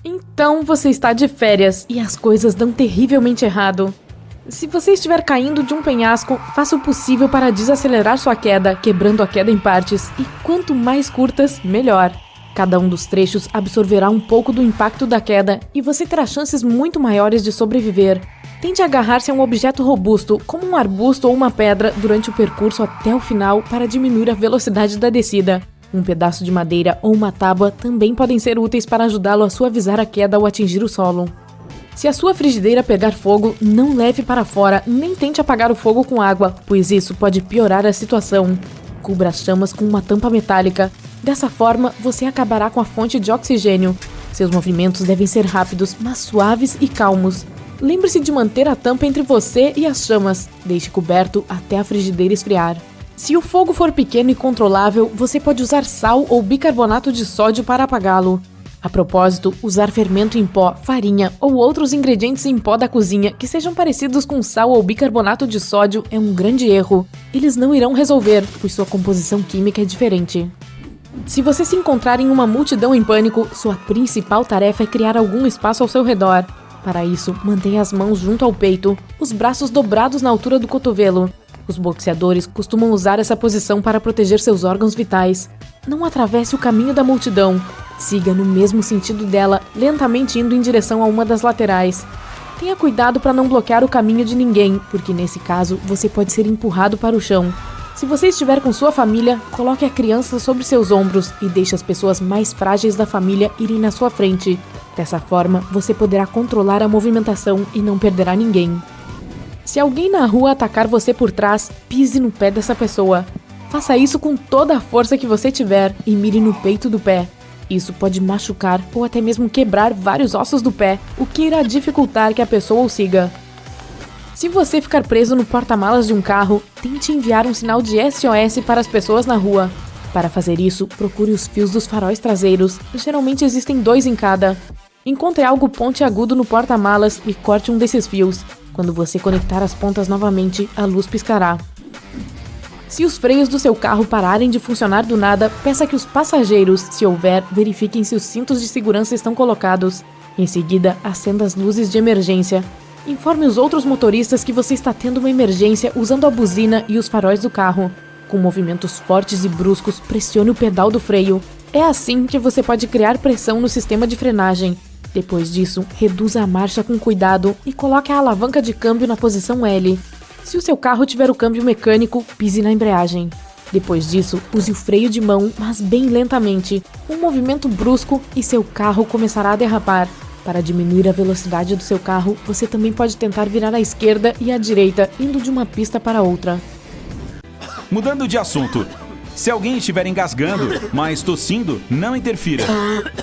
Então você está de férias e as coisas dão terrivelmente errado. Se você estiver caindo de um penhasco, faça o possível para desacelerar sua queda, quebrando a queda em partes, e quanto mais curtas, melhor. Cada um dos trechos absorverá um pouco do impacto da queda e você terá chances muito maiores de sobreviver. Tente agarrar-se a um objeto robusto, como um arbusto ou uma pedra, durante o percurso até o final para diminuir a velocidade da descida. Um pedaço de madeira ou uma tábua também podem ser úteis para ajudá-lo a suavizar a queda ao atingir o solo. Se a sua frigideira pegar fogo, não leve para fora, nem tente apagar o fogo com água, pois isso pode piorar a situação. Cubra as chamas com uma tampa metálica. Dessa forma, você acabará com a fonte de oxigênio. Seus movimentos devem ser rápidos, mas suaves e calmos. Lembre-se de manter a tampa entre você e as chamas. Deixe coberto até a frigideira esfriar. Se o fogo for pequeno e controlável, você pode usar sal ou bicarbonato de sódio para apagá-lo. A propósito, usar fermento em pó, farinha ou outros ingredientes em pó da cozinha que sejam parecidos com sal ou bicarbonato de sódio é um grande erro. Eles não irão resolver, pois sua composição química é diferente. Se você se encontrar em uma multidão em pânico, sua principal tarefa é criar algum espaço ao seu redor. Para isso, mantenha as mãos junto ao peito, os braços dobrados na altura do cotovelo. Os boxeadores costumam usar essa posição para proteger seus órgãos vitais. Não atravesse o caminho da multidão. Siga no mesmo sentido dela, lentamente indo em direção a uma das laterais. Tenha cuidado para não bloquear o caminho de ninguém, porque nesse caso você pode ser empurrado para o chão. Se você estiver com sua família, coloque a criança sobre seus ombros e deixe as pessoas mais frágeis da família irem na sua frente. Dessa forma, você poderá controlar a movimentação e não perderá ninguém. Se alguém na rua atacar você por trás, pise no pé dessa pessoa. Faça isso com toda a força que você tiver e mire no peito do pé. Isso pode machucar ou até mesmo quebrar vários ossos do pé, o que irá dificultar que a pessoa o siga. Se você ficar preso no porta-malas de um carro, tente enviar um sinal de SOS para as pessoas na rua. Para fazer isso, procure os fios dos faróis traseiros. Geralmente existem 2 em cada. Encontre algo pontiagudo no porta-malas e corte um desses fios. Quando você conectar as pontas novamente, a luz piscará. Se os freios do seu carro pararem de funcionar do nada, peça que os passageiros, se houver, verifiquem se os cintos de segurança estão colocados. Em seguida, acenda as luzes de emergência. Informe os outros motoristas que você está tendo uma emergência usando a buzina e os faróis do carro. Com movimentos fortes e bruscos, pressione o pedal do freio. É assim que você pode criar pressão no sistema de frenagem. Depois disso, reduza a marcha com cuidado e coloque a alavanca de câmbio na posição L. Se o seu carro tiver o câmbio mecânico, pise na embreagem. Depois disso, use o freio de mão, mas bem lentamente. Um movimento brusco e seu carro começará a derrapar. Para diminuir a velocidade do seu carro, você também pode tentar virar à esquerda e à direita, indo de uma pista para outra. Mudando de assunto. Se alguém estiver engasgando, mas tossindo, não interfira.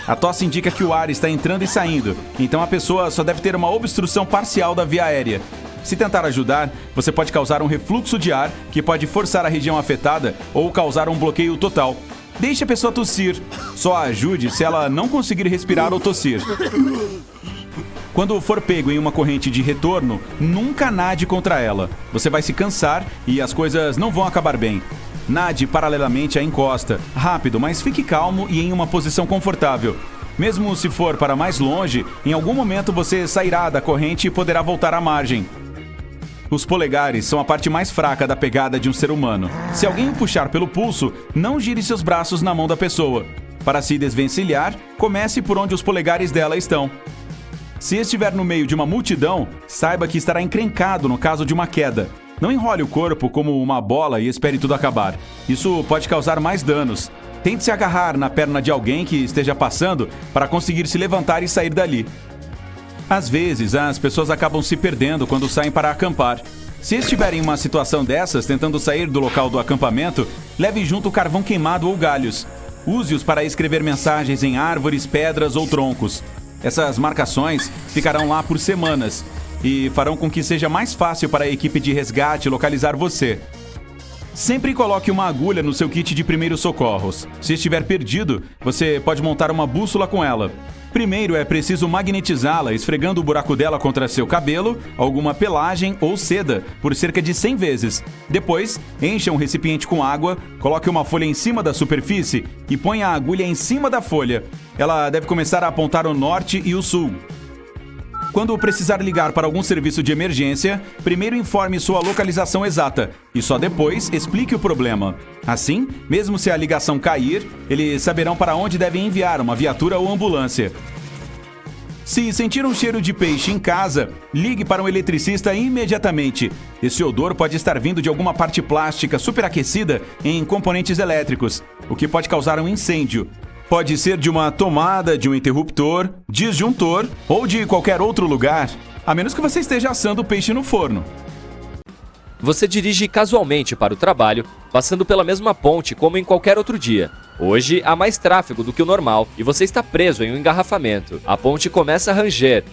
A tosse indica que o ar está entrando e saindo, então a pessoa só deve ter uma obstrução parcial da via aérea. Se tentar ajudar, você pode causar um refluxo de ar, que pode forçar a região afetada ou causar um bloqueio total. Deixe a pessoa tossir. Só a ajude se ela não conseguir respirar ou tossir. Quando for pego em uma corrente de retorno, nunca nade contra ela. Você vai se cansar e as coisas não vão acabar bem. Nade paralelamente à encosta, rápido, mas fique calmo e em uma posição confortável. Mesmo se for para mais longe, em algum momento você sairá da corrente e poderá voltar à margem. Os polegares são a parte mais fraca da pegada de um ser humano. Se alguém o puxar pelo pulso, não gire seus braços na mão da pessoa. Para se desvencilhar, comece por onde os polegares dela estão. Se estiver no meio de uma multidão, saiba que estará encrencado no caso de uma queda. Não enrole o corpo como uma bola e espere tudo acabar. Isso pode causar mais danos. Tente se agarrar na perna de alguém que esteja passando para conseguir se levantar e sair dali. Às vezes, as pessoas acabam se perdendo quando saem para acampar. Se estiver em uma situação dessas, tentando sair do local do acampamento, leve junto carvão queimado ou galhos. Use-os para escrever mensagens em árvores, pedras ou troncos. Essas marcações ficarão lá por semanas e farão com que seja mais fácil para a equipe de resgate localizar você. Sempre coloque uma agulha no seu kit de primeiros socorros. Se estiver perdido, você pode montar uma bússola com ela. Primeiro é preciso magnetizá-la, esfregando o buraco dela contra seu cabelo, alguma pelagem ou seda, por cerca de 100 vezes. Depois, encha um recipiente com água, coloque uma folha em cima da superfície e ponha a agulha em cima da folha. Ela deve começar a apontar o norte e o sul. Quando precisar ligar para algum serviço de emergência, primeiro informe sua localização exata e só depois explique o problema. Assim, mesmo se a ligação cair, eles saberão para onde devem enviar uma viatura ou ambulância. Se sentir um cheiro de peixe em casa, ligue para um eletricista imediatamente. Esse odor pode estar vindo de alguma parte plástica superaquecida em componentes elétricos, o que pode causar um incêndio. Pode ser de uma tomada, de um interruptor, disjuntor ou de qualquer outro lugar, a menos que você esteja assando o peixe no forno. Você dirige casualmente para o trabalho, passando pela mesma ponte como em qualquer outro dia. Hoje há mais tráfego do que o normal e você está preso em um engarrafamento. A ponte começa a ranger.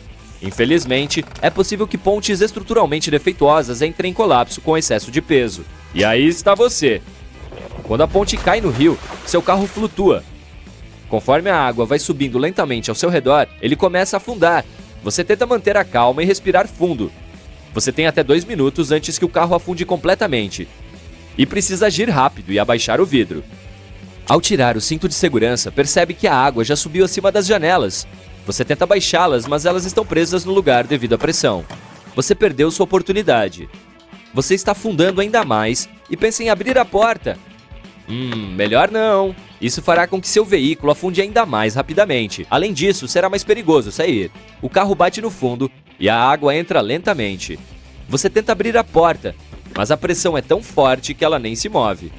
Infelizmente, é possível que pontes estruturalmente defeituosas entrem em colapso com excesso de peso. E aí está você. Quando a ponte cai no rio, seu carro flutua. Conforme a água vai subindo lentamente ao seu redor, ele começa a afundar. Você tenta manter a calma e respirar fundo. Você tem até 2 minutos antes que o carro afunde completamente. E precisa agir rápido e abaixar o vidro. Ao tirar o cinto de segurança, percebe que a água já subiu acima das janelas. Você tenta baixá-las, mas elas estão presas no lugar devido à pressão. Você perdeu sua oportunidade. Você está afundando ainda mais e pensa em abrir a porta. Melhor não. Isso fará com que seu veículo afunde ainda mais rapidamente. Além disso, será mais perigoso sair. O carro bate no fundo e a água entra lentamente. Você tenta abrir a porta, mas a pressão é tão forte que ela nem se move.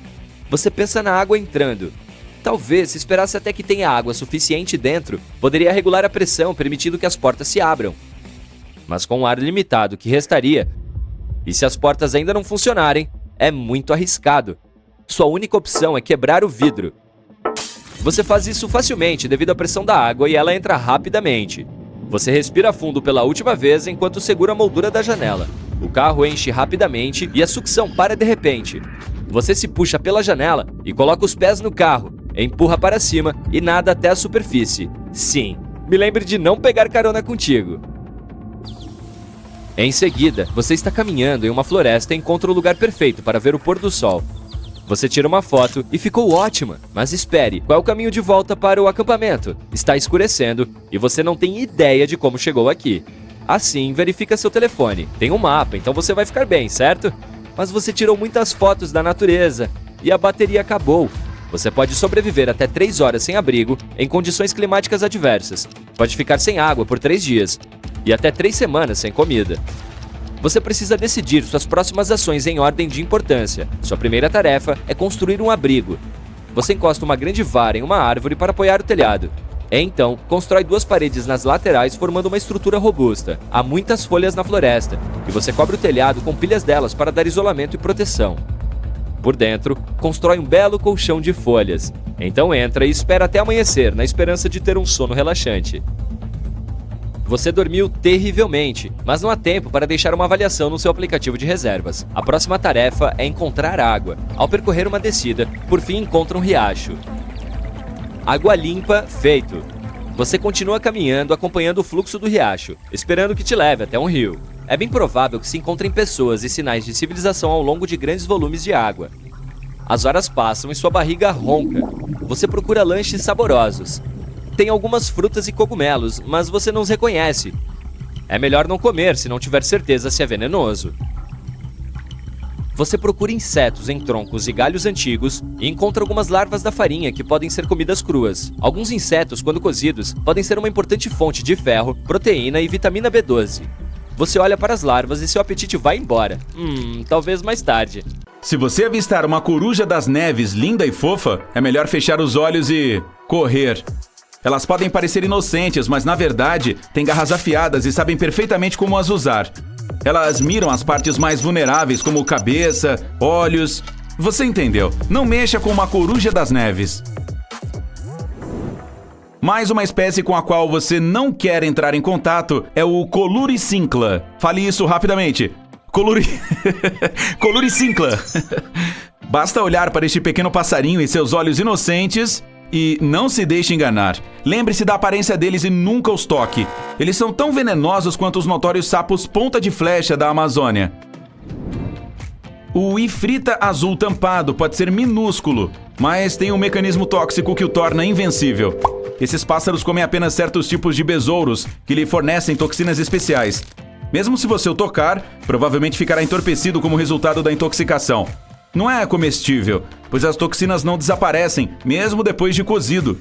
Você pensa na água entrando. Talvez, se esperasse até que tenha água suficiente dentro, poderia regular a pressão, permitindo que as portas se abram. Mas com o ar limitado que restaria, e se as portas ainda não funcionarem, é muito arriscado. Sua única opção é quebrar o vidro. Você faz isso facilmente devido à pressão da água e ela entra rapidamente. Você respira fundo pela última vez enquanto segura a moldura da janela. O carro enche rapidamente e a sucção para de repente. Você se puxa pela janela e coloca os pés no carro, empurra para cima e nada até a superfície. Sim, me lembre de não pegar carona contigo. Em seguida, você está caminhando em uma floresta e encontra o lugar perfeito para ver o pôr do sol. Você tira uma foto e ficou ótima, mas espere, qual é o caminho de volta para o acampamento? Está escurecendo e você não tem ideia de como chegou aqui. Assim, verifica seu telefone. Tem um mapa, então você vai ficar bem, certo? Mas você tirou muitas fotos da natureza e a bateria acabou. Você pode sobreviver até 3 horas sem abrigo em condições climáticas adversas. Pode ficar sem água por 3 dias e até 3 semanas sem comida. Você precisa decidir suas próximas ações em ordem de importância. Sua primeira tarefa é construir um abrigo. Você encosta uma grande vara em uma árvore para apoiar o telhado. Então, constrói 2 paredes nas laterais formando uma estrutura robusta. Há muitas folhas na floresta e você cobre o telhado com pilhas delas para dar isolamento e proteção. Por dentro, constrói um belo colchão de folhas. Então entra e espera até amanhecer na esperança de ter um sono relaxante. Você dormiu terrivelmente, mas não há tempo para deixar uma avaliação no seu aplicativo de reservas. A próxima tarefa é encontrar água. Ao percorrer uma descida, por fim encontra um riacho. Água limpa, feito. Você continua caminhando acompanhando o fluxo do riacho, esperando que te leve até um rio. É bem provável que se encontrem pessoas e sinais de civilização ao longo de grandes volumes de água. As horas passam e sua barriga ronca. Você procura lanches saborosos. Tem algumas frutas e cogumelos, mas você não os reconhece. É melhor não comer se não tiver certeza se é venenoso. Você procura insetos em troncos e galhos antigos e encontra algumas larvas da farinha que podem ser comidas cruas. Alguns insetos, quando cozidos, podem ser uma importante fonte de ferro, proteína e vitamina B12. Você olha para as larvas e seu apetite vai embora. Talvez mais tarde. Se você avistar uma coruja das neves linda e fofa, é melhor fechar os olhos e correr. Elas podem parecer inocentes, mas na verdade têm garras afiadas e sabem perfeitamente como as usar. Elas miram as partes mais vulneráveis, como cabeça, olhos. Você entendeu? Não mexa com uma coruja das neves. Mais uma espécie com a qual você não quer entrar em contato é o Coluricincla. Fale isso rapidamente. Coluricincla. Basta olhar para este pequeno passarinho e seus olhos inocentes E não se deixe enganar. Lembre-se da aparência deles e nunca os toque. Eles são tão venenosos quanto os notórios sapos ponta de flecha da Amazônia. O ifrita azul tampado pode ser minúsculo, mas tem um mecanismo tóxico que o torna invencível. Esses pássaros comem apenas certos tipos de besouros que lhe fornecem toxinas especiais. Mesmo se você o tocar, provavelmente ficará entorpecido como resultado da intoxicação. Não é comestível, pois as toxinas não desaparecem, mesmo depois de cozido.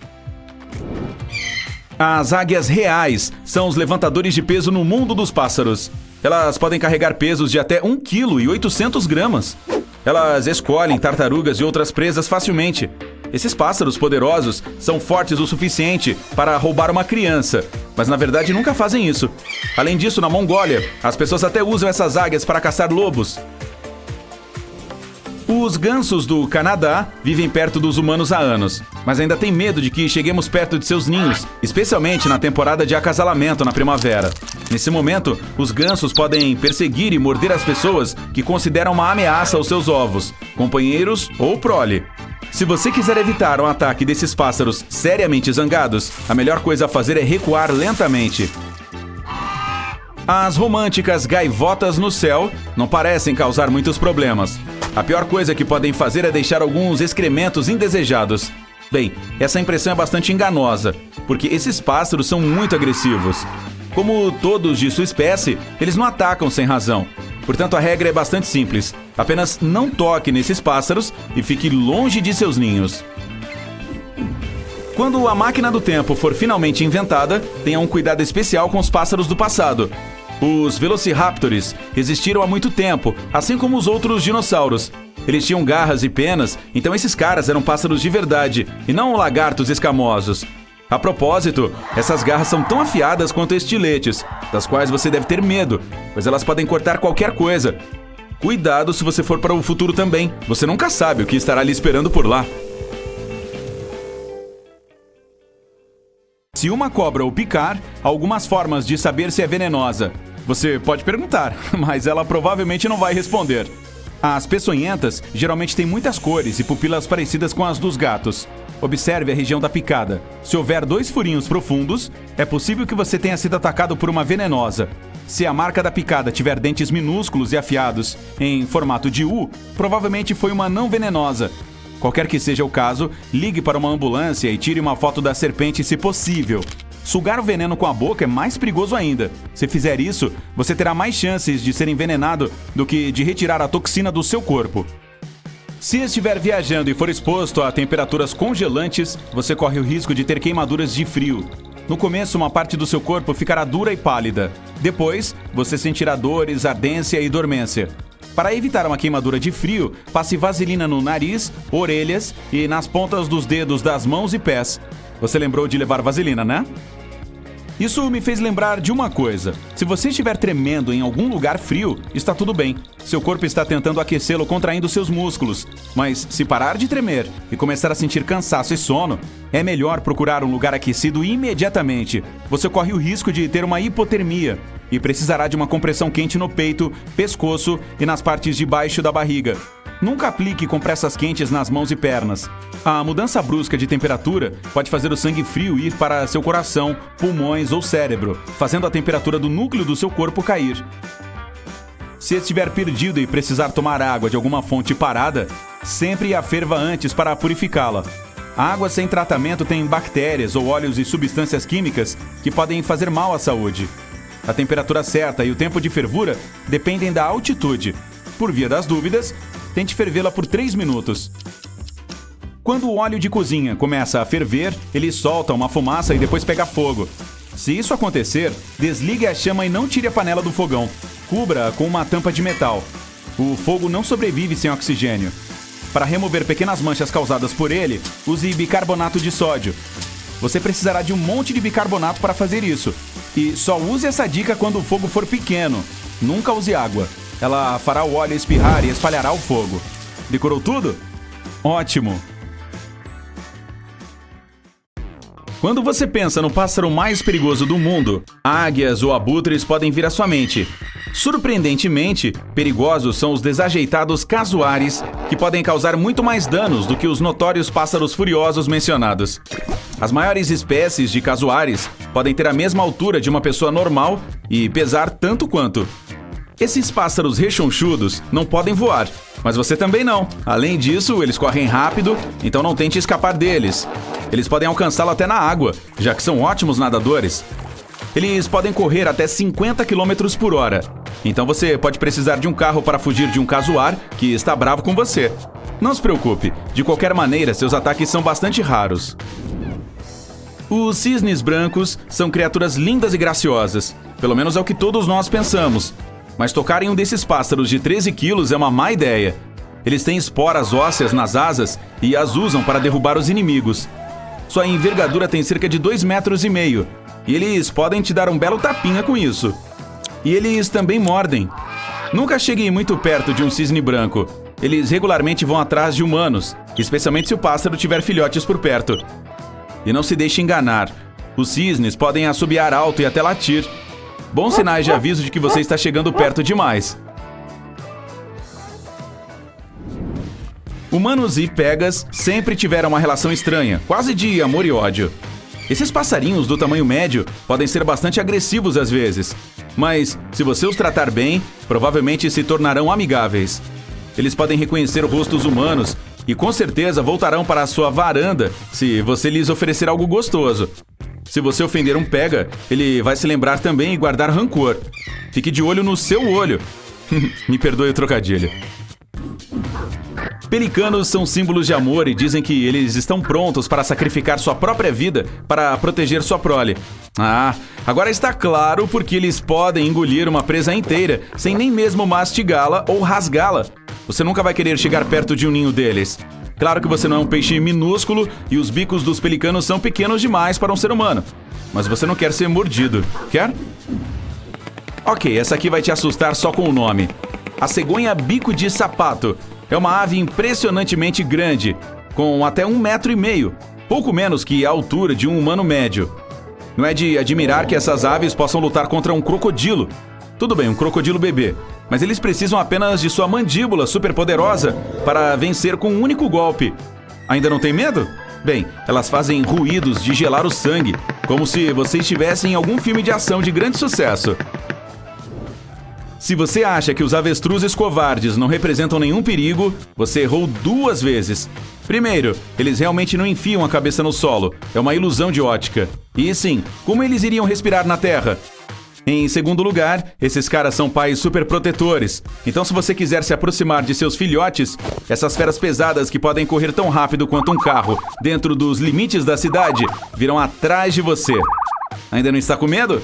As águias reais são os levantadores de peso no mundo dos pássaros. Elas podem carregar pesos de até 1,8 kg. Elas escolhem tartarugas e outras presas facilmente. Esses pássaros poderosos são fortes o suficiente para roubar uma criança, mas na verdade nunca fazem isso. Além disso, na Mongólia, as pessoas até usam essas águias para caçar lobos. Os gansos do Canadá vivem perto dos humanos há anos, mas ainda têm medo de que cheguemos perto de seus ninhos, especialmente na temporada de acasalamento na primavera. Nesse momento, os gansos podem perseguir e morder as pessoas que consideram uma ameaça aos seus ovos, companheiros ou prole. Se você quiser evitar um ataque desses pássaros seriamente zangados, a melhor coisa a fazer é recuar lentamente. As românticas gaivotas no céu não parecem causar muitos problemas. A pior coisa que podem fazer é deixar alguns excrementos indesejados. Bem, essa impressão é bastante enganosa, porque esses pássaros são muito agressivos. Como todos de sua espécie, eles não atacam sem razão. Portanto, a regra é bastante simples. Apenas não toque nesses pássaros e fique longe de seus ninhos. Quando a máquina do tempo for finalmente inventada, tenha um cuidado especial com os pássaros do passado. Os velociraptors existiram há muito tempo, assim como os outros dinossauros. Eles tinham garras e penas, então esses caras eram pássaros de verdade, e não lagartos escamosos. A propósito, essas garras são tão afiadas quanto estiletes, das quais você deve ter medo, pois elas podem cortar qualquer coisa. Cuidado se você for para o futuro também, você nunca sabe o que estará lhe esperando por lá. Se uma cobra o picar, há algumas formas de saber se é venenosa. Você pode perguntar, mas ela provavelmente não vai responder. As peçonhentas geralmente têm muitas cores e pupilas parecidas com as dos gatos. Observe a região da picada. Se houver 2 furinhos profundos, é possível que você tenha sido atacado por uma venenosa. Se a marca da picada tiver dentes minúsculos e afiados, em formato de U, provavelmente foi uma não venenosa. Qualquer que seja o caso, ligue para uma ambulância e tire uma foto da serpente se possível. Sugar o veneno com a boca é mais perigoso ainda. Se fizer isso, você terá mais chances de ser envenenado do que de retirar a toxina do seu corpo. Se estiver viajando e for exposto a temperaturas congelantes, você corre o risco de ter queimaduras de frio. No começo, uma parte do seu corpo ficará dura e pálida. Depois, você sentirá dores, ardência e dormência. Para evitar uma queimadura de frio, passe vaselina no nariz, orelhas e nas pontas dos dedos das mãos e pés. Você lembrou de levar vaselina, né? Isso me fez lembrar de uma coisa. Se você estiver tremendo em algum lugar frio, está tudo bem. Seu corpo está tentando aquecê-lo contraindo seus músculos. Mas se parar de tremer e começar a sentir cansaço e sono, é melhor procurar um lugar aquecido imediatamente. Você corre o risco de ter uma hipotermia e precisará de uma compressão quente no peito, pescoço e nas partes de baixo da barriga. Nunca aplique compressas quentes nas mãos e pernas. A mudança brusca de temperatura pode fazer o sangue frio ir para seu coração, pulmões ou cérebro, fazendo a temperatura do núcleo do seu corpo cair. Se estiver perdido e precisar tomar água de alguma fonte parada, sempre a ferva antes para purificá-la. A água sem tratamento tem bactérias ou óleos e substâncias químicas que podem fazer mal à saúde. A temperatura certa e o tempo de fervura dependem da altitude. Por via das dúvidas, tente fervê-la por 3 minutos. Quando o óleo de cozinha começa a ferver, ele solta uma fumaça e depois pega fogo. Se isso acontecer, desligue a chama e não tire a panela do fogão. Cubra-a com uma tampa de metal. O fogo não sobrevive sem oxigênio. Para remover pequenas manchas causadas por ele, use bicarbonato de sódio. Você precisará de um monte de bicarbonato para fazer isso. E só use essa dica quando o fogo for pequeno. Nunca use água. Ela fará o óleo espirrar e espalhará o fogo. Decorou tudo? Ótimo! Quando você pensa no pássaro mais perigoso do mundo, águias ou abutres podem vir à sua mente. Surpreendentemente, perigosos são os desajeitados casuares, que podem causar muito mais danos do que os notórios pássaros furiosos mencionados. As maiores espécies de casuares podem ter a mesma altura de uma pessoa normal e pesar tanto quanto. Esses pássaros rechonchudos não podem voar, mas você também não. Além disso, eles correm rápido, então não tente escapar deles. Eles podem alcançá-lo até na água, já que são ótimos nadadores. Eles podem correr até 50 km por hora. Então você pode precisar de um carro para fugir de um casuar que está bravo com você. Não se preocupe, de qualquer maneira, seus ataques são bastante raros. Os cisnes brancos são criaturas lindas e graciosas. Pelo menos é o que todos nós pensamos. Mas tocar em um desses pássaros de 13 quilos é uma má ideia. Eles têm esporas ósseas nas asas e as usam para derrubar os inimigos. Sua envergadura tem cerca de 2,5 metros. E eles podem te dar um belo tapinha com isso. E eles também mordem. Nunca chegue muito perto de um cisne branco. Eles regularmente vão atrás de humanos, especialmente se o pássaro tiver filhotes por perto. E não se deixe enganar. Os cisnes podem assobiar alto e até latir. Bons sinais de aviso de que você está chegando perto demais. Humanos e pegas sempre tiveram uma relação estranha, quase de amor e ódio. Esses passarinhos do tamanho médio podem ser bastante agressivos às vezes, mas se você os tratar bem, provavelmente se tornarão amigáveis. Eles podem reconhecer rostos humanos e com certeza voltarão para a sua varanda se você lhes oferecer algo gostoso. Se você ofender um pega, ele vai se lembrar também e guardar rancor. Fique de olho no seu olho. Me perdoe o trocadilho. Pelicanos são símbolos de amor e dizem que eles estão prontos para sacrificar sua própria vida para proteger sua prole. Agora está claro porque eles podem engolir uma presa inteira sem nem mesmo mastigá-la ou rasgá-la. Você nunca vai querer chegar perto de um ninho deles. Claro que você não é um peixe minúsculo e os bicos dos pelicanos são pequenos demais para um ser humano. Mas você não quer ser mordido, quer? Ok, essa aqui vai te assustar só com o nome. A cegonha bico de sapato é uma ave impressionantemente grande, com até 1,5 metros, pouco menos que a altura de um humano médio. Não é de admirar que essas aves possam lutar contra um crocodilo. Tudo bem, um crocodilo bebê, mas eles precisam apenas de sua mandíbula superpoderosa para vencer com um único golpe. Ainda não tem medo? Bem, elas fazem ruídos de gelar o sangue, como se você estivesse em algum filme de ação de grande sucesso. Se você acha que os avestruzes covardes não representam nenhum perigo, você errou 2 vezes. Primeiro, eles realmente não enfiam a cabeça no solo. É uma ilusão de ótica. E sim, como eles iriam respirar na terra? Em segundo lugar, esses caras são pais super protetores. Então se você quiser se aproximar de seus filhotes, essas feras pesadas que podem correr tão rápido quanto um carro dentro dos limites da cidade, virão atrás de você. Ainda não está com medo?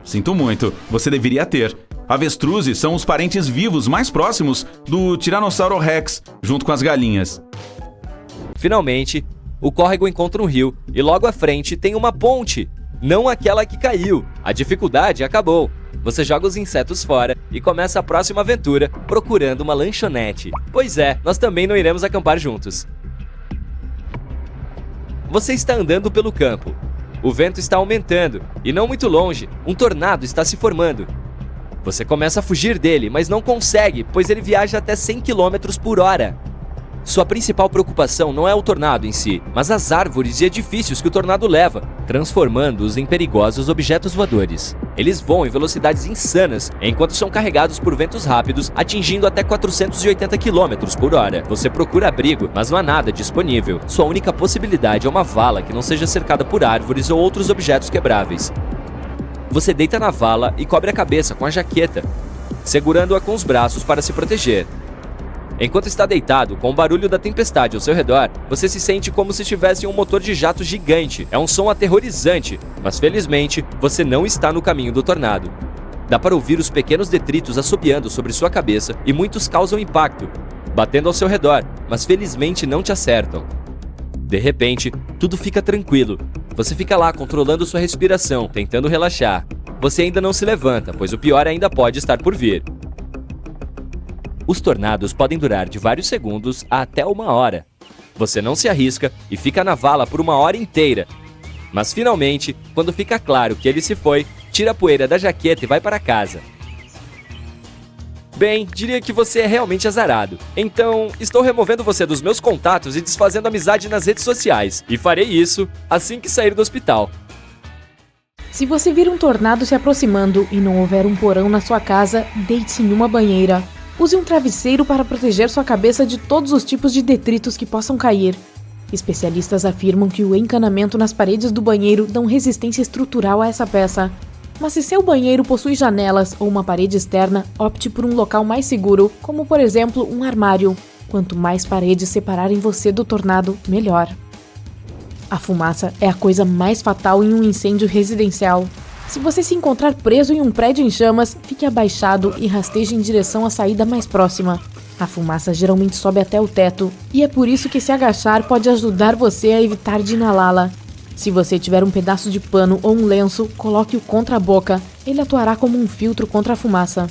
Sinto muito, você deveria ter. Avestruzes são os parentes vivos mais próximos do Tiranossauro Rex, junto com as galinhas. Finalmente, o córrego encontra um rio e logo à frente tem uma ponte. Não aquela que caiu. A dificuldade acabou. Você joga os insetos fora e começa a próxima aventura procurando uma lanchonete. Pois é, nós também não iremos acampar juntos. Você está andando pelo campo. O vento está aumentando e não muito longe, um tornado está se formando. Você começa a fugir dele, mas não consegue, pois ele viaja até 100 km por hora. Sua principal preocupação não é o tornado em si, mas as árvores e edifícios que o tornado leva, transformando-os em perigosos objetos voadores. Eles voam em velocidades insanas, enquanto são carregados por ventos rápidos, atingindo até 480 km por hora. Você procura abrigo, mas não há nada disponível. Sua única possibilidade é uma vala que não seja cercada por árvores ou outros objetos quebráveis. Você deita na vala e cobre a cabeça com a jaqueta, segurando-a com os braços para se proteger. Enquanto está deitado, com o barulho da tempestade ao seu redor, você se sente como se estivesse em um motor de jato gigante. É um som aterrorizante, mas felizmente, você não está no caminho do tornado. Dá para ouvir os pequenos detritos assobiando sobre sua cabeça e muitos causam impacto, batendo ao seu redor, mas felizmente não te acertam. De repente, tudo fica tranquilo. Você fica lá controlando sua respiração, tentando relaxar. Você ainda não se levanta, pois o pior ainda pode estar por vir. Os tornados podem durar de vários segundos a até 1 hora. Você não se arrisca e fica na vala por 1 hora inteira. Mas finalmente, quando fica claro que ele se foi, tira a poeira da jaqueta e vai para casa. Bem, diria que você é realmente azarado. Então, estou removendo você dos meus contatos e desfazendo amizade nas redes sociais. E farei isso assim que sair do hospital. Se você vir um tornado se aproximando e não houver um porão na sua casa, deite-se em uma banheira. Use um travesseiro para proteger sua cabeça de todos os tipos de detritos que possam cair. Especialistas afirmam que o encanamento nas paredes do banheiro dão resistência estrutural a essa peça. Mas se seu banheiro possui janelas ou uma parede externa, opte por um local mais seguro, como por exemplo um armário. Quanto mais paredes separarem você do tornado, melhor. A fumaça é a coisa mais fatal em um incêndio residencial. Se você se encontrar preso em um prédio em chamas, fique abaixado e rasteje em direção à saída mais próxima. A fumaça geralmente sobe até o teto, e é por isso que se agachar pode ajudar você a evitar de inalá-la. Se você tiver um pedaço de pano ou um lenço, coloque-o contra a boca. Ele atuará como um filtro contra a fumaça.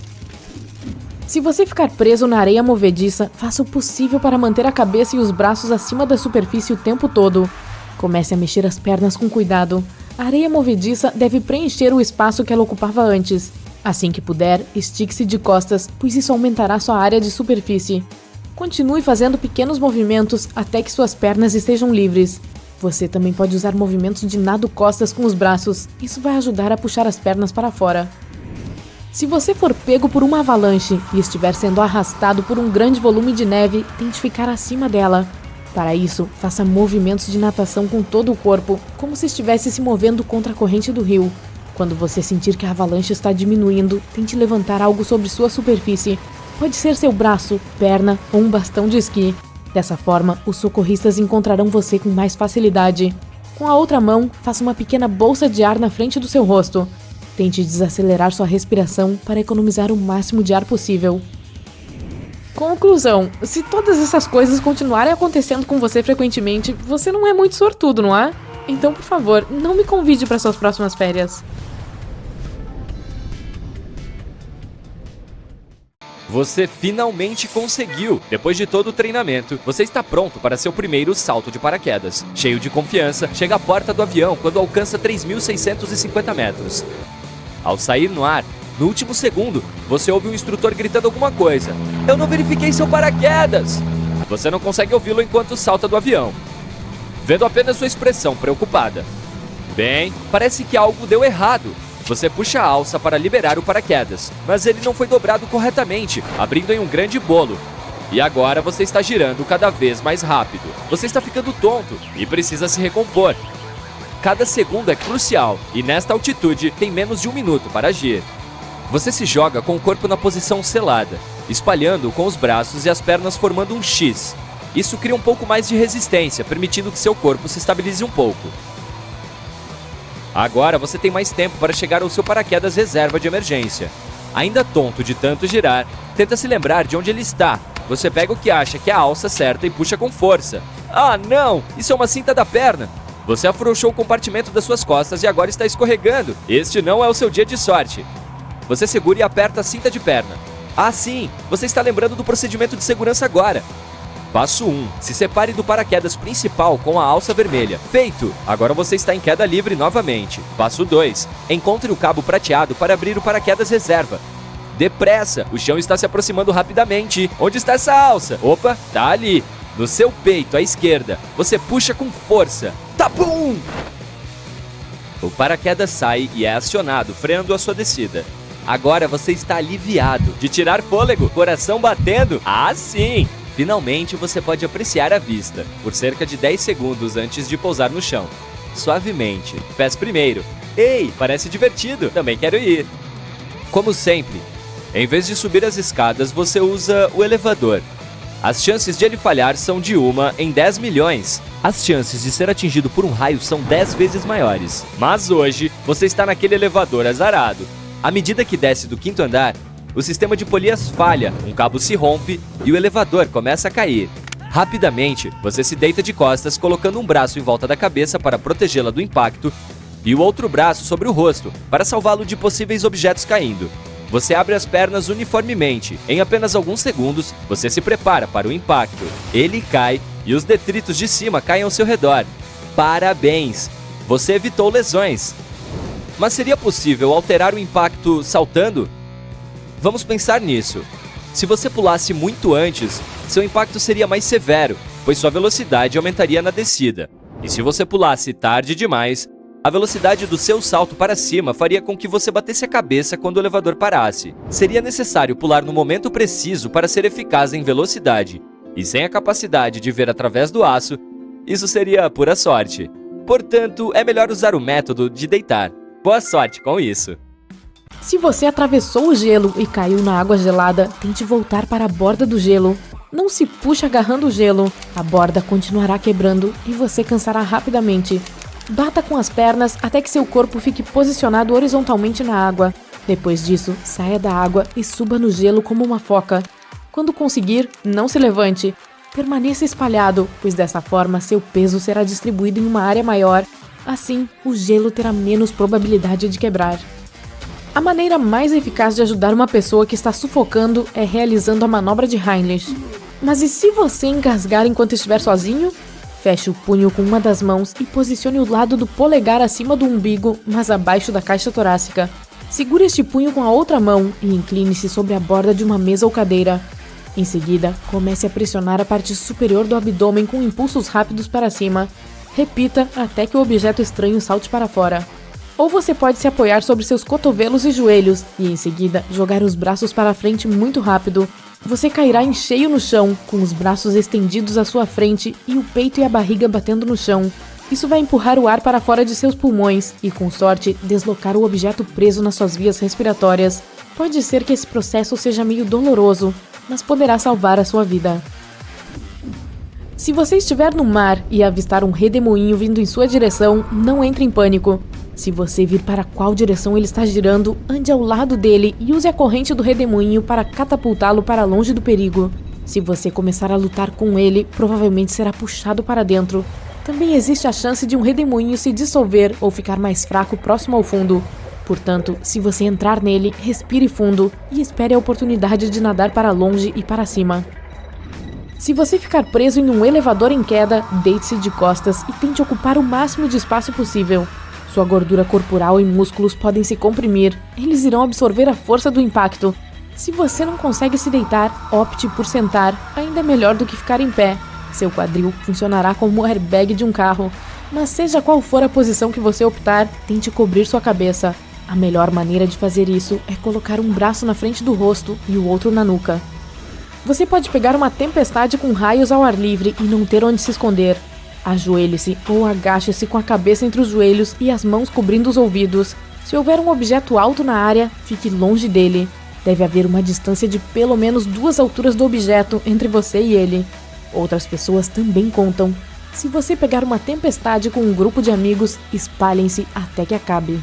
Se você ficar preso na areia movediça, faça o possível para manter a cabeça e os braços acima da superfície o tempo todo. Comece a mexer as pernas com cuidado. A areia movediça deve preencher o espaço que ela ocupava antes. Assim que puder, estique-se de costas, pois isso aumentará sua área de superfície. Continue fazendo pequenos movimentos até que suas pernas estejam livres. Você também pode usar movimentos de nado costas com os braços. Isso vai ajudar a puxar as pernas para fora. Se você for pego por uma avalanche e estiver sendo arrastado por um grande volume de neve, tente ficar acima dela. Para isso, faça movimentos de natação com todo o corpo, como se estivesse se movendo contra a corrente do rio. Quando você sentir que a avalanche está diminuindo, tente levantar algo sobre sua superfície. Pode ser seu braço, perna ou um bastão de esqui. Dessa forma, os socorristas encontrarão você com mais facilidade. Com a outra mão, faça uma pequena bolsa de ar na frente do seu rosto. Tente desacelerar sua respiração para economizar o máximo de ar possível. Conclusão: se todas essas coisas continuarem acontecendo com você frequentemente, você não é muito sortudo, não é? Então, por favor, não me convide para suas próximas férias. Você finalmente conseguiu! Depois de todo o treinamento, você está pronto para seu primeiro salto de paraquedas. Cheio de confiança, chega à porta do avião quando alcança 3.650 metros. Ao sair no ar, no último segundo, você ouve um instrutor gritando alguma coisa. Eu não verifiquei seu paraquedas! Você não consegue ouvi-lo enquanto salta do avião, vendo apenas sua expressão preocupada. Bem, parece que algo deu errado. Você puxa a alça para liberar o paraquedas, mas ele não foi dobrado corretamente, abrindo em um grande bolo. E agora você está girando cada vez mais rápido. Você está ficando tonto e precisa se recompor. Cada segundo é crucial e nesta altitude tem menos de 1 minuto para agir. Você se joga com o corpo na posição selada, espalhando com os braços e as pernas formando um X. Isso cria um pouco mais de resistência, permitindo que seu corpo se estabilize um pouco. Agora você tem mais tempo para chegar ao seu paraquedas reserva de emergência. Ainda tonto de tanto girar, tenta se lembrar de onde ele está. Você pega o que acha que é a alça certa e puxa com força. Ah, não! Isso é uma cinta da perna! Você afrouxou o compartimento das suas costas e agora está escorregando. Este não é o seu dia de sorte. Você segura e aperta a cinta de perna. Ah, sim! Você está lembrando do procedimento de segurança agora. Passo 1. Se separe do paraquedas principal com a alça vermelha. Feito! Agora você está em queda livre novamente. Passo 2. Encontre o cabo prateado para abrir o paraquedas reserva. Depressa! O chão está se aproximando rapidamente. Onde está essa alça? Opa, tá ali. No seu peito, à esquerda. Você puxa com força. Tapum! O paraquedas sai e é acionado, freando a sua descida. Agora você está aliviado. De tirar fôlego, coração batendo. Ah, sim! Finalmente você pode apreciar a vista, por cerca de 10 segundos antes de pousar no chão. Suavemente, pés primeiro. Ei, parece divertido, também quero ir. Como sempre, em vez de subir as escadas, você usa o elevador. As chances de ele falhar são de 1 em 10 milhões. As chances de ser atingido por um raio são 10 vezes maiores. Mas hoje, você está naquele elevador azarado. À medida que desce do 5º andar, o sistema de polias falha, um cabo se rompe e o elevador começa a cair. Rapidamente, você se deita de costas, colocando um braço em volta da cabeça para protegê-la do impacto e o outro braço sobre o rosto, para salvá-lo de possíveis objetos caindo. Você abre as pernas uniformemente. Em apenas alguns segundos, você se prepara para o impacto. Ele cai e os detritos de cima caem ao seu redor. Parabéns! Você evitou lesões. Mas seria possível alterar o impacto saltando? Vamos pensar nisso. Se você pulasse muito antes, seu impacto seria mais severo, pois sua velocidade aumentaria na descida. E se você pulasse tarde demais, a velocidade do seu salto para cima faria com que você batesse a cabeça quando o elevador parasse. Seria necessário pular no momento preciso para ser eficaz em velocidade. E sem a capacidade de ver através do aço, isso seria pura sorte. Portanto, é melhor usar o método de deitar. Boa sorte com isso! Se você atravessou o gelo e caiu na água gelada, tente voltar para a borda do gelo. Não se puxe agarrando o gelo, a borda continuará quebrando e você cansará rapidamente. Bata com as pernas até que seu corpo fique posicionado horizontalmente na água. Depois disso, saia da água e suba no gelo como uma foca. Quando conseguir, não se levante. Permaneça espalhado, pois dessa forma seu peso será distribuído em uma área maior. Assim, o gelo terá menos probabilidade de quebrar. A maneira mais eficaz de ajudar uma pessoa que está sufocando é realizando a manobra de Heimlich. Mas e se você engasgar enquanto estiver sozinho? Feche o punho com uma das mãos e posicione o lado do polegar acima do umbigo, mas abaixo da caixa torácica. Segure este punho com a outra mão e incline-se sobre a borda de uma mesa ou cadeira. Em seguida, comece a pressionar a parte superior do abdômen com impulsos rápidos para cima. Repita até que o objeto estranho salte para fora. Ou você pode se apoiar sobre seus cotovelos e joelhos e, em seguida, jogar os braços para frente muito rápido. Você cairá em cheio no chão, com os braços estendidos à sua frente e o peito e a barriga batendo no chão. Isso vai empurrar o ar para fora de seus pulmões e, com sorte, deslocar o objeto preso nas suas vias respiratórias. Pode ser que esse processo seja meio doloroso, mas poderá salvar a sua vida. Se você estiver no mar e avistar um redemoinho vindo em sua direção, não entre em pânico. Se você vir para qual direção ele está girando, ande ao lado dele e use a corrente do redemoinho para catapultá-lo para longe do perigo. Se você começar a lutar com ele, provavelmente será puxado para dentro. Também existe a chance de um redemoinho se dissolver ou ficar mais fraco próximo ao fundo. Portanto, se você entrar nele, respire fundo e espere a oportunidade de nadar para longe e para cima. Se você ficar preso em um elevador em queda, deite-se de costas e tente ocupar o máximo de espaço possível. Sua gordura corporal e músculos podem se comprimir, eles irão absorver a força do impacto. Se você não consegue se deitar, opte por sentar, ainda é melhor do que ficar em pé. Seu quadril funcionará como o airbag de um carro. Mas seja qual for a posição que você optar, tente cobrir sua cabeça. A melhor maneira de fazer isso é colocar um braço na frente do rosto e o outro na nuca. Você pode pegar uma tempestade com raios ao ar livre e não ter onde se esconder. Ajoelhe-se ou agache-se com a cabeça entre os joelhos e as mãos cobrindo os ouvidos. Se houver um objeto alto na área, fique longe dele. Deve haver uma distância de pelo menos 2 alturas do objeto entre você e ele. Outras pessoas também contam. Se você pegar uma tempestade com um grupo de amigos, espalhem-se até que acabe.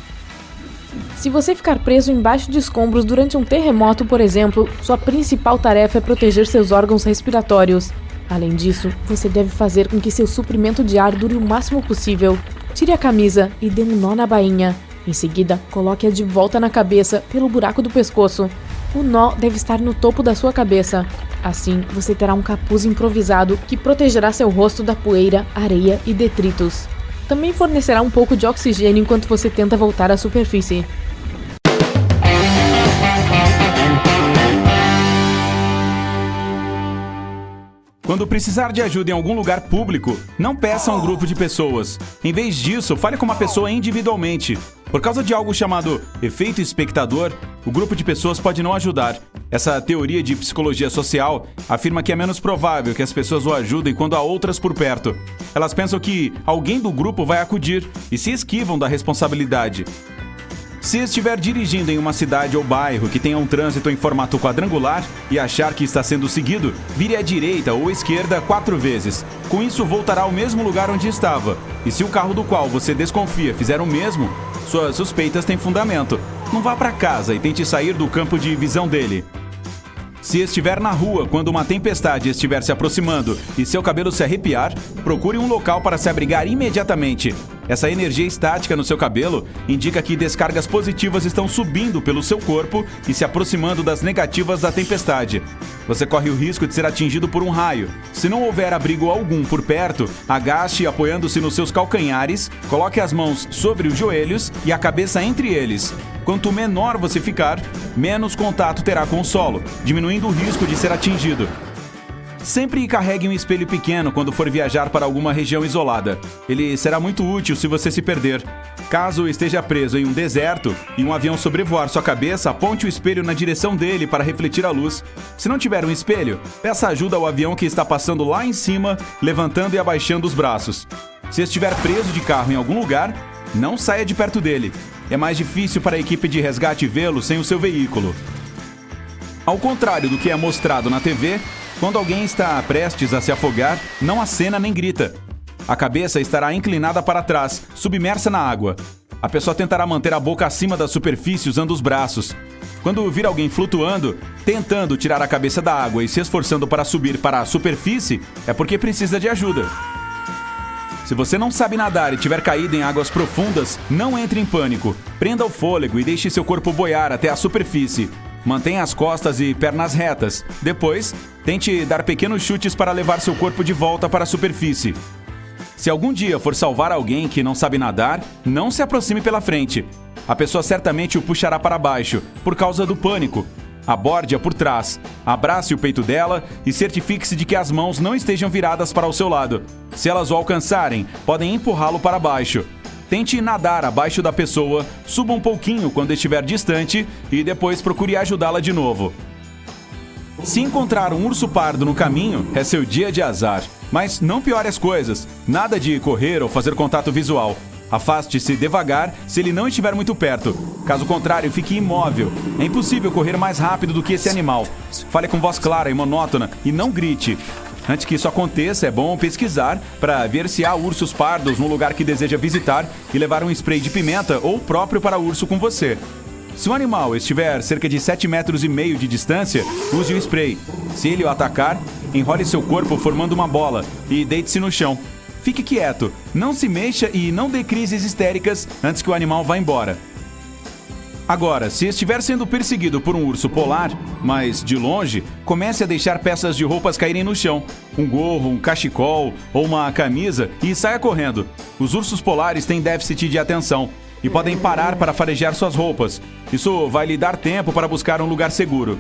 Se você ficar preso embaixo de escombros durante um terremoto, por exemplo, sua principal tarefa é proteger seus órgãos respiratórios. Além disso, você deve fazer com que seu suprimento de ar dure o máximo possível. Tire a camisa e dê um nó na bainha. Em seguida, coloque-a de volta na cabeça pelo buraco do pescoço. O nó deve estar no topo da sua cabeça. Assim, você terá um capuz improvisado que protegerá seu rosto da poeira, areia e detritos. Também fornecerá um pouco de oxigênio enquanto você tenta voltar à superfície. Quando precisar de ajuda em algum lugar público, não peça a um grupo de pessoas. Em vez disso, fale com uma pessoa individualmente. Por causa de algo chamado efeito espectador, o grupo de pessoas pode não ajudar. Essa teoria de psicologia social afirma que é menos provável que as pessoas o ajudem quando há outras por perto. Elas pensam que alguém do grupo vai acudir e se esquivam da responsabilidade. Se estiver dirigindo em uma cidade ou bairro que tenha um trânsito em formato quadrangular e achar que está sendo seguido, vire à direita ou à esquerda 4 vezes. Com isso, voltará ao mesmo lugar onde estava. E se o carro do qual você desconfia fizer o mesmo, suas suspeitas têm fundamento. Não vá para casa e tente sair do campo de visão dele. Se estiver na rua quando uma tempestade estiver se aproximando e seu cabelo se arrepiar, procure um local para se abrigar imediatamente. Essa energia estática no seu cabelo indica que descargas positivas estão subindo pelo seu corpo e se aproximando das negativas da tempestade. Você corre o risco de ser atingido por um raio. Se não houver abrigo algum por perto, agache apoiando-se nos seus calcanhares, coloque as mãos sobre os joelhos e a cabeça entre eles. Quanto menor você ficar, menos contato terá com o solo, diminuindo o risco de ser atingido. Sempre carregue um espelho pequeno quando for viajar para alguma região isolada. Ele será muito útil se você se perder. Caso esteja preso em um deserto e um avião sobrevoar sua cabeça, aponte o espelho na direção dele para refletir a luz. Se não tiver um espelho, peça ajuda ao avião que está passando lá em cima, levantando e abaixando os braços. Se estiver preso de carro em algum lugar, não saia de perto dele. É mais difícil para a equipe de resgate vê-lo sem o seu veículo. Ao contrário do que é mostrado na TV, quando alguém está prestes a se afogar, não acena nem grita. A cabeça estará inclinada para trás, submersa na água. A pessoa tentará manter a boca acima da superfície usando os braços. Quando vir alguém flutuando, tentando tirar a cabeça da água e se esforçando para subir para a superfície, é porque precisa de ajuda. Se você não sabe nadar e tiver caído em águas profundas, não entre em pânico. Prenda o fôlego e deixe seu corpo boiar até a superfície. Mantenha as costas e pernas retas. Depois, tente dar pequenos chutes para levar seu corpo de volta para a superfície. Se algum dia for salvar alguém que não sabe nadar, não se aproxime pela frente. A pessoa certamente o puxará para baixo, por causa do pânico. Aborde-a por trás, abrace o peito dela e certifique-se de que as mãos não estejam viradas para o seu lado. Se elas o alcançarem, podem empurrá-lo para baixo. Tente nadar abaixo da pessoa, suba um pouquinho quando estiver distante e depois procure ajudá-la de novo. Se encontrar um urso pardo no caminho, é seu dia de azar. Mas não piore as coisas, nada de correr ou fazer contato visual. Afaste-se devagar se ele não estiver muito perto. Caso contrário, fique imóvel. É impossível correr mais rápido do que esse animal. Fale com voz clara e monótona e não grite. Antes que isso aconteça, é bom pesquisar para ver se há ursos pardos no lugar que deseja visitar e levar um spray de pimenta ou próprio para urso com você. Se o animal estiver cerca de 7,5 metros de distância, use o spray. Se ele o atacar, enrole seu corpo formando uma bola e deite-se no chão. Fique quieto, não se mexa e não dê crises histéricas antes que o animal vá embora. Agora, se estiver sendo perseguido por um urso polar, mas de longe, comece a deixar peças de roupas caírem no chão. Um gorro, um cachecol ou uma camisa e saia correndo. Os ursos polares têm déficit de atenção e podem parar para farejar suas roupas. Isso vai lhe dar tempo para buscar um lugar seguro.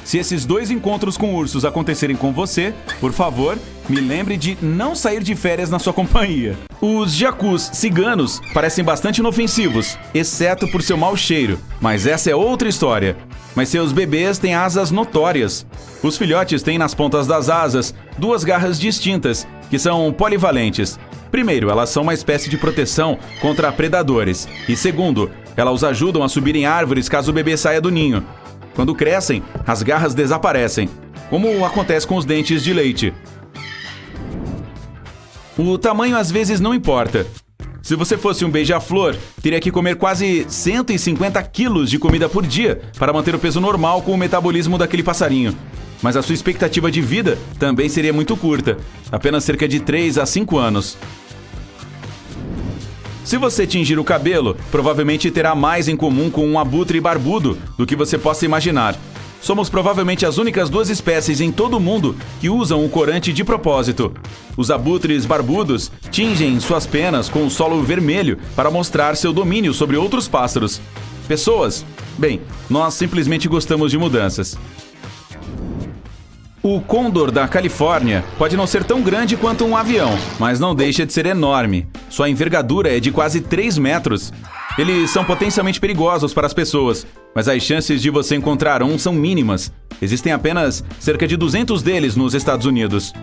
Se esses 2 encontros com ursos acontecerem com você, por favor, me lembre de não sair de férias na sua companhia. Os jacus ciganos parecem bastante inofensivos, exceto por seu mau cheiro, mas essa é outra história. Mas seus bebês têm asas notórias. Os filhotes têm nas pontas das asas 2 garras distintas, que são polivalentes. Primeiro, elas são uma espécie de proteção contra predadores. E segundo, elas os ajudam a subir em árvores caso o bebê saia do ninho. Quando crescem, as garras desaparecem, como acontece com os dentes de leite. O tamanho às vezes não importa. Se você fosse um beija-flor, teria que comer quase 150 quilos de comida por dia para manter o peso normal com o metabolismo daquele passarinho. Mas a sua expectativa de vida também seria muito curta, apenas cerca de 3 a 5 anos. Se você tingir o cabelo, provavelmente terá mais em comum com um abutre barbudo do que você possa imaginar. Somos provavelmente as únicas 2 espécies em todo o mundo que usam o corante de propósito. Os abutres barbudos tingem suas penas com o solo vermelho para mostrar seu domínio sobre outros pássaros. Pessoas? Bem, nós simplesmente gostamos de mudanças. O côndor da Califórnia pode não ser tão grande quanto um avião, mas não deixa de ser enorme. Sua envergadura é de quase 3 metros. Eles são potencialmente perigosos para as pessoas, mas as chances de você encontrar um são mínimas. Existem apenas cerca de 200 deles nos Estados Unidos.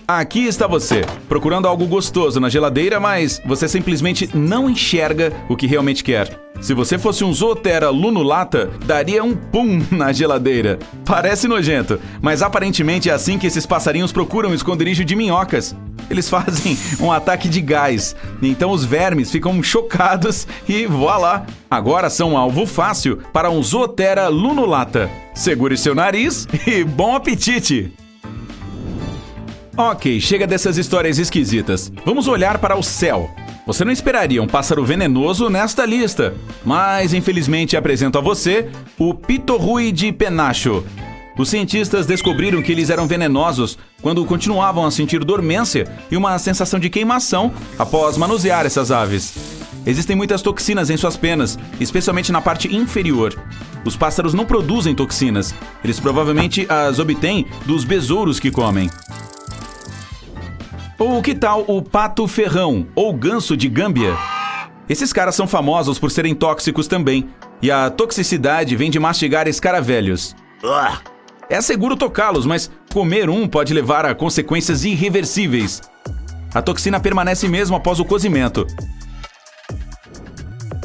Aqui está você, procurando algo gostoso na geladeira, mas você simplesmente não enxerga o que realmente quer. Se você fosse um Zoothera lunulata, daria um pum na geladeira. Parece nojento, mas aparentemente é assim que esses passarinhos procuram um esconderijo de minhocas. Eles fazem um ataque de gás, então os vermes ficam chocados e voilá! Agora são um alvo fácil para um Zoothera lunulata. Segure seu nariz e bom apetite! Ok, chega dessas histórias esquisitas. Vamos olhar para o céu. Você não esperaria um pássaro venenoso nesta lista, mas infelizmente apresento a você o pitorruide penacho. Os cientistas descobriram que eles eram venenosos quando continuavam a sentir dormência e uma sensação de queimação após manusear essas aves. Existem muitas toxinas em suas penas, especialmente na parte inferior. Os pássaros não produzem toxinas, eles provavelmente as obtêm dos besouros que comem. Ou que tal o pato ferrão, ou ganso de Gâmbia? Esses caras são famosos por serem tóxicos também, e a toxicidade vem de mastigar escaravelhos. É seguro tocá-los, mas comer um pode levar a consequências irreversíveis. A toxina permanece mesmo após o cozimento.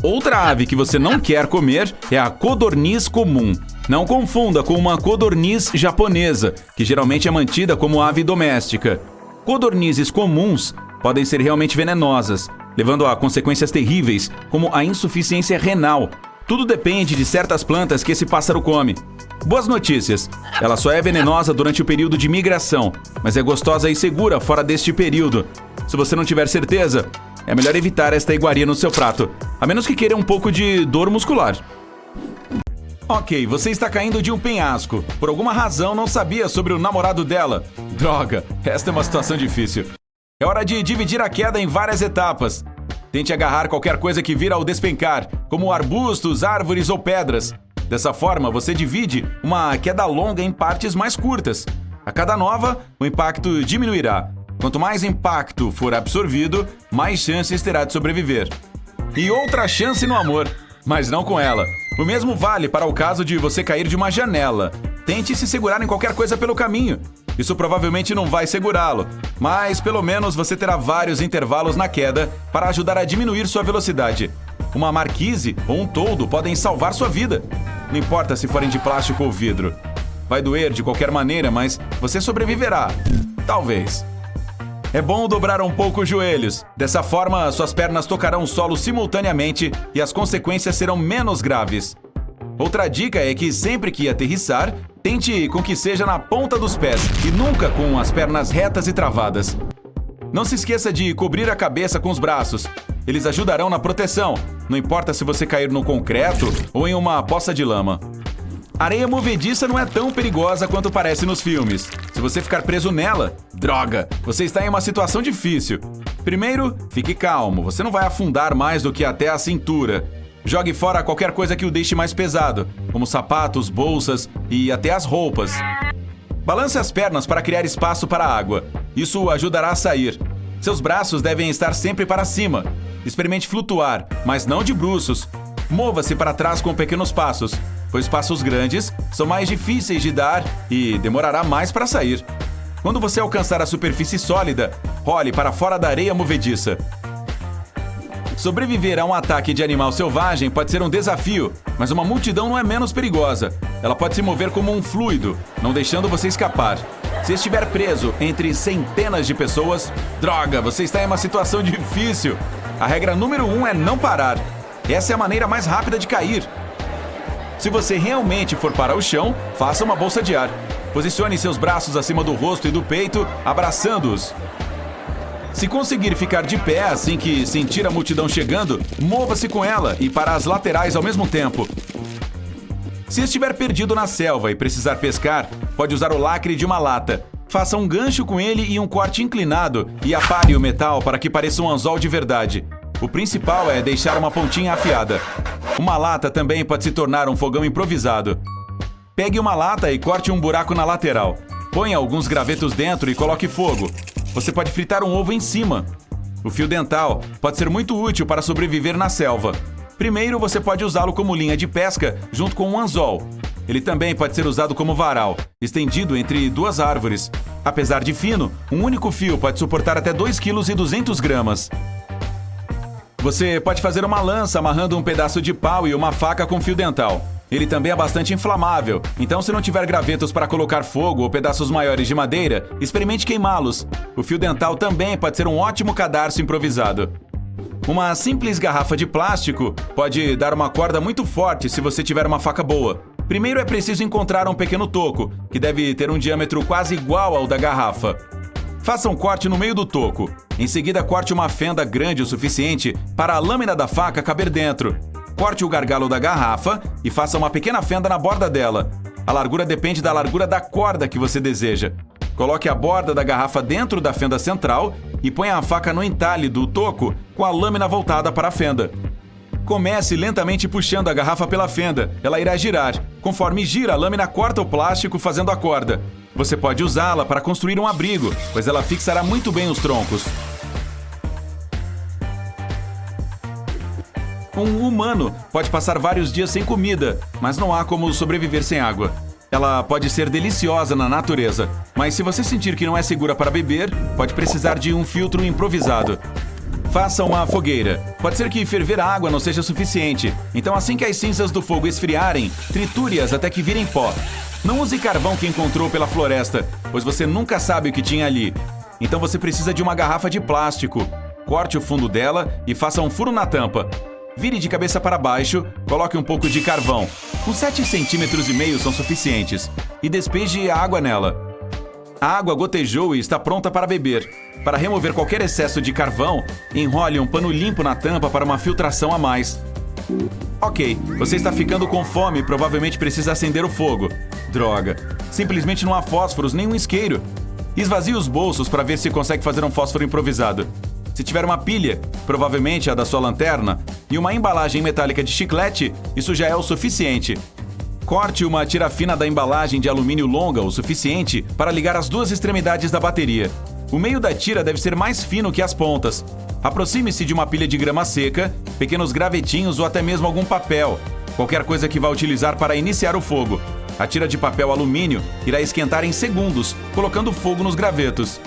Outra ave que você não quer comer é a codorniz comum. Não confunda com uma codorniz japonesa, que geralmente é mantida como ave doméstica. Codornizes comuns podem ser realmente venenosas, levando a consequências terríveis, como a insuficiência renal. Tudo depende de certas plantas que esse pássaro come. Boas notícias, ela só é venenosa durante o período de migração, mas é gostosa e segura fora deste período. Se você não tiver certeza, é melhor evitar esta iguaria no seu prato, a menos que queira um pouco de dor muscular. Ok, você está caindo de um penhasco. Por alguma razão não sabia sobre o namorado dela. Droga, esta é uma situação difícil. É hora de dividir a queda em várias etapas. Tente agarrar qualquer coisa que vir ao despencar, como arbustos, árvores ou pedras. Dessa forma, você divide uma queda longa em partes mais curtas. A cada nova, o impacto diminuirá. Quanto mais impacto for absorvido, mais chances terá de sobreviver. E outra chance no amor, mas não com ela. O mesmo vale para o caso de você cair de uma janela. Tente se segurar em qualquer coisa pelo caminho. Isso provavelmente não vai segurá-lo, mas pelo menos você terá vários intervalos na queda para ajudar a diminuir sua velocidade. Uma marquise ou um toldo podem salvar sua vida. Não importa se forem de plástico ou vidro. Vai doer de qualquer maneira, mas você sobreviverá. Talvez. É bom dobrar um pouco os joelhos. Dessa forma, suas pernas tocarão o solo simultaneamente e as consequências serão menos graves. Outra dica é que sempre que aterrissar, tente com que seja na ponta dos pés e nunca com as pernas retas e travadas. Não se esqueça de cobrir a cabeça com os braços. Eles ajudarão na proteção, não importa se você cair no concreto ou em uma poça de lama. Areia movediça não é tão perigosa quanto parece nos filmes. Se você ficar preso nela, droga, você está em uma situação difícil. Primeiro, fique calmo, você não vai afundar mais do que até a cintura. Jogue fora qualquer coisa que o deixe mais pesado, como sapatos, bolsas e até as roupas. Balance as pernas para criar espaço para a água. Isso ajudará a sair. Seus braços devem estar sempre para cima. Experimente flutuar, mas não de bruços. Mova-se para trás com pequenos passos, pois passos grandes são mais difíceis de dar e demorará mais para sair. Quando você alcançar a superfície sólida, role para fora da areia movediça. Sobreviver a um ataque de animal selvagem pode ser um desafio, mas uma multidão não é menos perigosa. Ela pode se mover como um fluido, não deixando você escapar. Se estiver preso entre centenas de pessoas, droga, você está em uma situação difícil. A regra número 1 é não parar. Essa é a maneira mais rápida de cair. Se você realmente for para o chão, faça uma bolsa de ar. Posicione seus braços acima do rosto e do peito, abraçando-os. Se conseguir ficar de pé assim que sentir a multidão chegando, mova-se com ela e para as laterais ao mesmo tempo. Se estiver perdido na selva e precisar pescar, pode usar o lacre de uma lata. Faça um gancho com ele e um corte inclinado e apare o metal para que pareça um anzol de verdade. O principal é deixar uma pontinha afiada. Uma lata também pode se tornar um fogão improvisado. Pegue uma lata e corte um buraco na lateral. Ponha alguns gravetos dentro e coloque fogo. Você pode fritar um ovo em cima. O fio dental pode ser muito útil para sobreviver na selva. Primeiro, você pode usá-lo como linha de pesca junto com um anzol. Ele também pode ser usado como varal, estendido entre duas árvores. Apesar de fino, um único fio pode suportar até 2,2 kg. Você pode fazer uma lança amarrando um pedaço de pau e uma faca com fio dental. Ele também é bastante inflamável, então se não tiver gravetos para colocar fogo ou pedaços maiores de madeira, experimente queimá-los. O fio dental também pode ser um ótimo cadarço improvisado. Uma simples garrafa de plástico pode dar uma corda muito forte se você tiver uma faca boa. Primeiro é preciso encontrar um pequeno toco, que deve ter um diâmetro quase igual ao da garrafa. Faça um corte no meio do toco. Em seguida, corte uma fenda grande o suficiente para a lâmina da faca caber dentro. Corte o gargalo da garrafa e faça uma pequena fenda na borda dela. A largura depende da largura da corda que você deseja. Coloque a borda da garrafa dentro da fenda central e ponha a faca no entalhe do toco com a lâmina voltada para a fenda. Comece lentamente puxando a garrafa pela fenda. Ela irá girar. Conforme gira, a lâmina corta o plástico fazendo a corda. Você pode usá-la para construir um abrigo, pois ela fixará muito bem os troncos. Um humano pode passar vários dias sem comida, mas não há como sobreviver sem água. Ela pode ser deliciosa na natureza, mas se você sentir que não é segura para beber, pode precisar de um filtro improvisado. Faça uma fogueira. Pode ser que ferver a água não seja suficiente, então assim que as cinzas do fogo esfriarem, triture-as até que virem pó. Não use carvão que encontrou pela floresta, pois você nunca sabe o que tinha ali. Então você precisa de uma garrafa de plástico. Corte o fundo dela e faça um furo na tampa. Vire de cabeça para baixo, coloque um pouco de carvão. Uns 7,5 centímetros são suficientes. E despeje a água nela. A água gotejou e está pronta para beber. Para remover qualquer excesso de carvão, enrole um pano limpo na tampa para uma filtração a mais. Ok, você está ficando com fome e provavelmente precisa acender o fogo. Droga, simplesmente não há fósforos nem um isqueiro. Esvazie os bolsos para ver se consegue fazer um fósforo improvisado. Se tiver uma pilha, provavelmente a da sua lanterna, e uma embalagem metálica de chiclete, isso já é o suficiente. Corte uma tira fina da embalagem de alumínio longa o suficiente para ligar as duas extremidades da bateria. O meio da tira deve ser mais fino que as pontas. Aproxime-se de uma pilha de grama seca, pequenos gravetinhos ou até mesmo algum papel, qualquer coisa que vá utilizar para iniciar o fogo. A tira de papel alumínio irá esquentar em segundos, colocando fogo nos gravetos.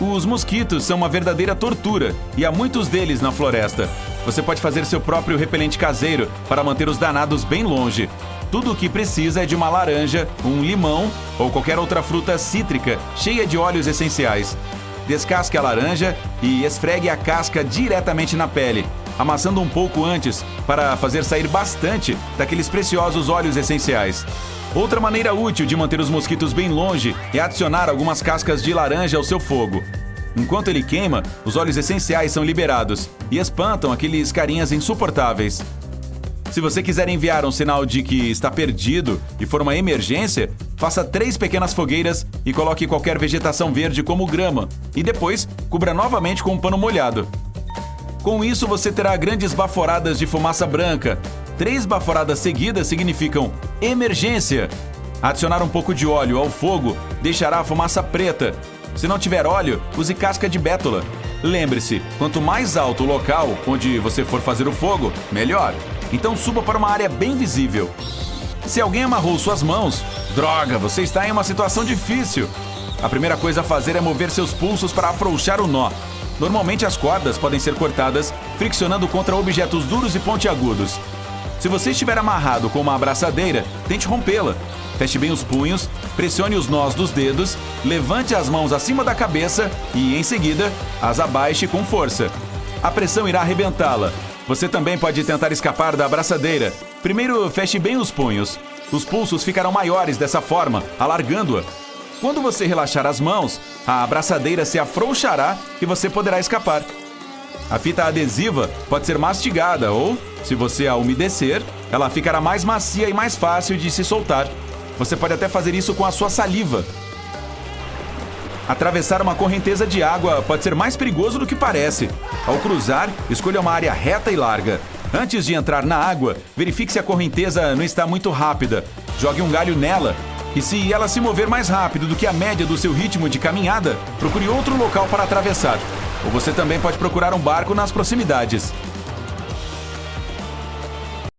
Os mosquitos são uma verdadeira tortura e há muitos deles na floresta. Você pode fazer seu próprio repelente caseiro para manter os danados bem longe. Tudo o que precisa é de uma laranja, um limão ou qualquer outra fruta cítrica cheia de óleos essenciais. Descasque a laranja e esfregue a casca diretamente na pele, amassando um pouco antes para fazer sair bastante daqueles preciosos óleos essenciais. Outra maneira útil de manter os mosquitos bem longe é adicionar algumas cascas de laranja ao seu fogo. Enquanto ele queima, os óleos essenciais são liberados e espantam aqueles carinhas insuportáveis. Se você quiser enviar um sinal de que está perdido e for uma emergência, faça 3 pequenas fogueiras e coloque qualquer vegetação verde como grama e depois cubra novamente com um pano molhado. Com isso, você terá grandes baforadas de fumaça branca. 3 baforadas seguidas significam emergência. Adicionar um pouco de óleo ao fogo deixará a fumaça preta. Se não tiver óleo, use casca de bétula. Lembre-se, quanto mais alto o local onde você for fazer o fogo, melhor. Então suba para uma área bem visível. Se alguém amarrou suas mãos, droga, você está em uma situação difícil. A primeira coisa a fazer é mover seus pulsos para afrouxar o nó. Normalmente as cordas podem ser cortadas friccionando contra objetos duros e pontiagudos. Se você estiver amarrado com uma abraçadeira, tente rompê-la. Feche bem os punhos, pressione os nós dos dedos, levante as mãos acima da cabeça e, em seguida, as abaixe com força. A pressão irá arrebentá-la. Você também pode tentar escapar da abraçadeira. Primeiro, feche bem os punhos. Os pulsos ficarão maiores dessa forma, alargando-a. Quando você relaxar as mãos, a abraçadeira se afrouxará e você poderá escapar. A fita adesiva pode ser mastigada ou, se você a umedecer, ela ficará mais macia e mais fácil de se soltar. Você pode até fazer isso com a sua saliva. Atravessar uma correnteza de água pode ser mais perigoso do que parece. Ao cruzar, escolha uma área reta e larga. Antes de entrar na água, verifique se a correnteza não está muito rápida. Jogue um galho nela. E se ela se mover mais rápido do que a média do seu ritmo de caminhada, procure outro local para atravessar. Ou você também pode procurar um barco nas proximidades.